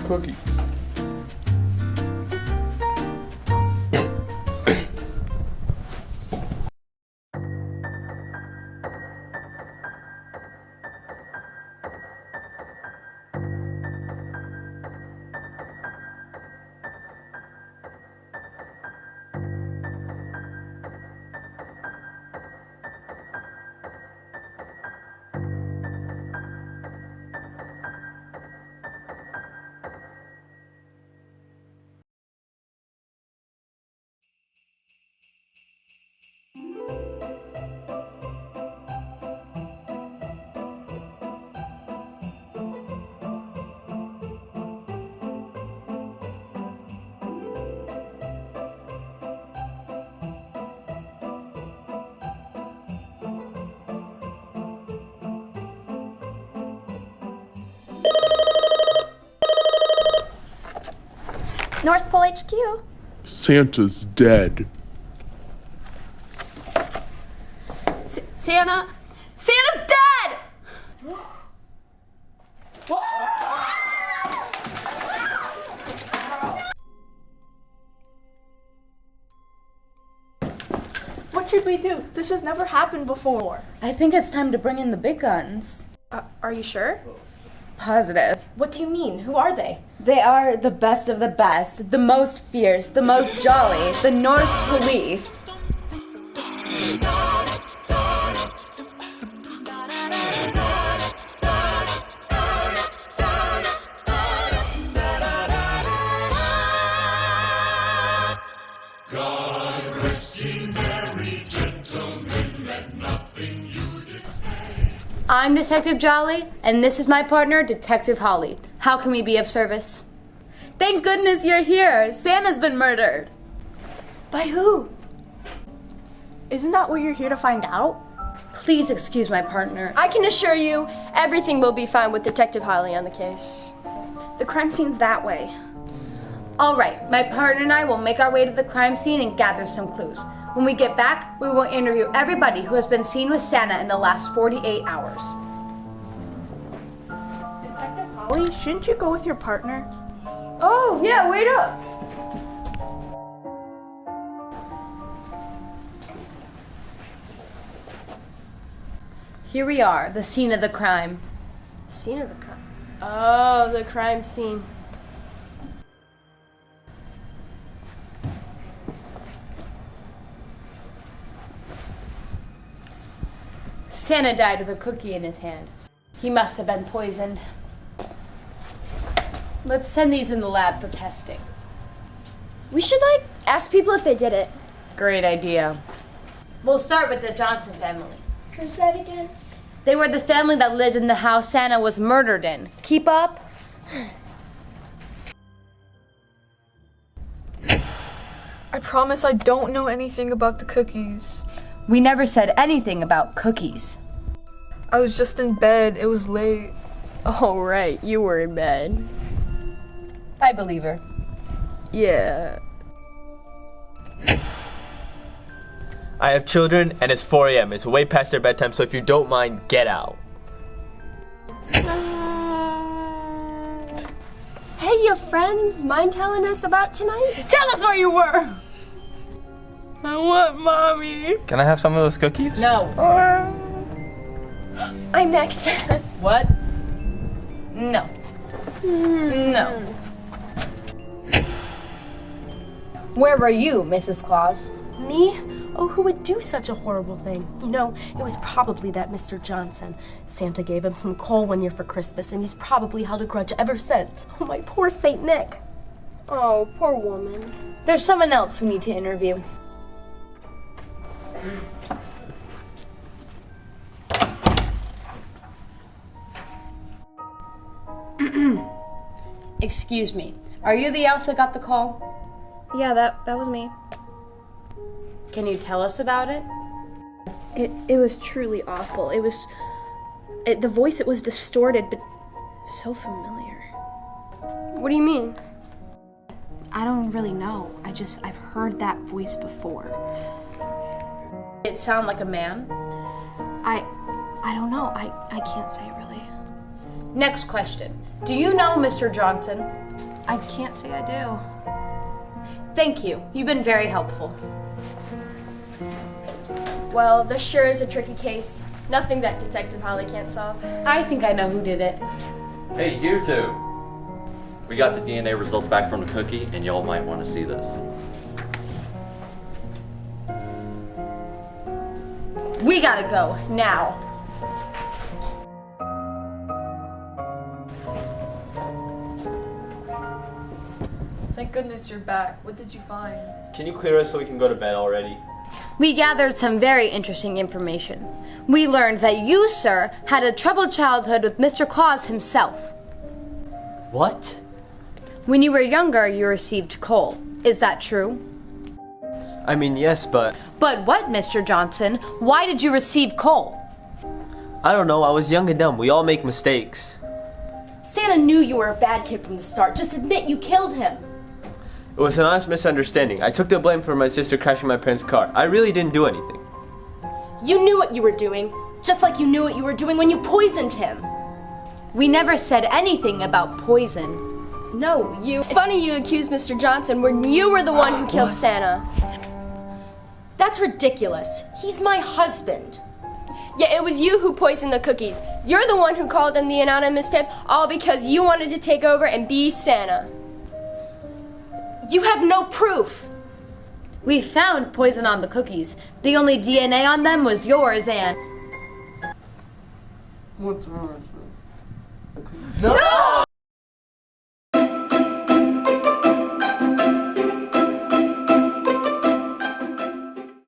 cookies. North Pole HQ. Santa's dead. Santa's dead! What should we do? This has never happened before. I think it's time to bring in the big guns. Are you sure? Positive. What do you mean? Who are they? They are the best of the best, the most fierce, the most jolly, the North Police. God rest ye merry gentlemen, let nothing you dismay. I'm Detective Jolly, and this is my partner, Detective Holly. How can we be of service? Thank goodness you're here. Santa's been murdered. By who? Isn't that what you're here to find out? Please excuse my partner. I can assure you, everything will be fine with Detective Holly on the case. The crime scene's that way. All right, my partner and I will make our way to the crime scene and gather some clues. When we get back, we will interview everybody who has been seen with Santa in the last 48 hours. Detective Holly, shouldn't you go with your partner? Oh, yeah, wait up. Here we are, the scene of the crime. Scene of the crime. Oh, the crime scene. Santa died with a cookie in his hand. He must have been poisoned. Let's send these in the lab for testing. We should, ask people if they did it. Great idea. We'll start with the Johnson family. Who's that again? They were the family that lived in the house Santa was murdered in. Keep up? I promise I don't know anything about the cookies. We never said anything about cookies. I was just in bed. It was late. Oh, right, you were in bed. I believe her. Yeah. I have children and it's 4 a.m. It's way past their bedtime, so if you don't mind, get out. Hey, your friends, mind telling us about tonight? Tell us where you were! I want mommy. Can I have some of those cookies? No. I'm next. What? No. No. Where were you, Mrs. Claus? Me? Oh, who would do such a horrible thing? You know, it was probably that Mr. Johnson. Santa gave him some coal one year for Christmas, and he's probably held a grudge ever since. Oh, my poor Saint Nick. Oh, poor woman. There's someone else we need to interview. Excuse me. Are you the elf that got the call? Yeah, that was me. Can you tell us about it? It was truly awful. The voice, it was distorted, but so familiar. What do you mean? I don't really know. I've heard that voice before. Did it sound like a man? I don't know. I can't say really. Next question. Do you know Mr. Johnson? I can't say I do. Thank you. You've been very helpful. Well, this sure is a tricky case. Nothing that Detective Holly can't solve. I think I know who did it. Hey, you two! We got the DNA results back from the cookie, and y'all might want to see this. We gotta go, now. Thank goodness you're back. What did you find? Can you clear us so we can go to bed already? We gathered some very interesting information. We learned that you, sir, had a troubled childhood with Mr. Claus himself. What? When you were younger, you received coal. Is that true? I mean, yes, but... But what, Mr. Johnson? Why did you receive coal? I don't know, I was young and dumb. We all make mistakes. Santa knew you were a bad kid from the start. Just admit you killed him. It was an honest misunderstanding. I took the blame for my sister crashing my parents' car. I really didn't do anything. You knew what you were doing, just like you knew what you were doing when you poisoned him. We never said anything about poison. No, you... It's funny you accused Mr. Johnson when you were the one who killed Santa. That's ridiculous. He's my husband. Yeah, it was you who poisoned the cookies. You're the one who called in the anonymous tip, all because you wanted to take over and be Santa. You have no proof. We found poison on the cookies. The only DNA on them was yours and... No!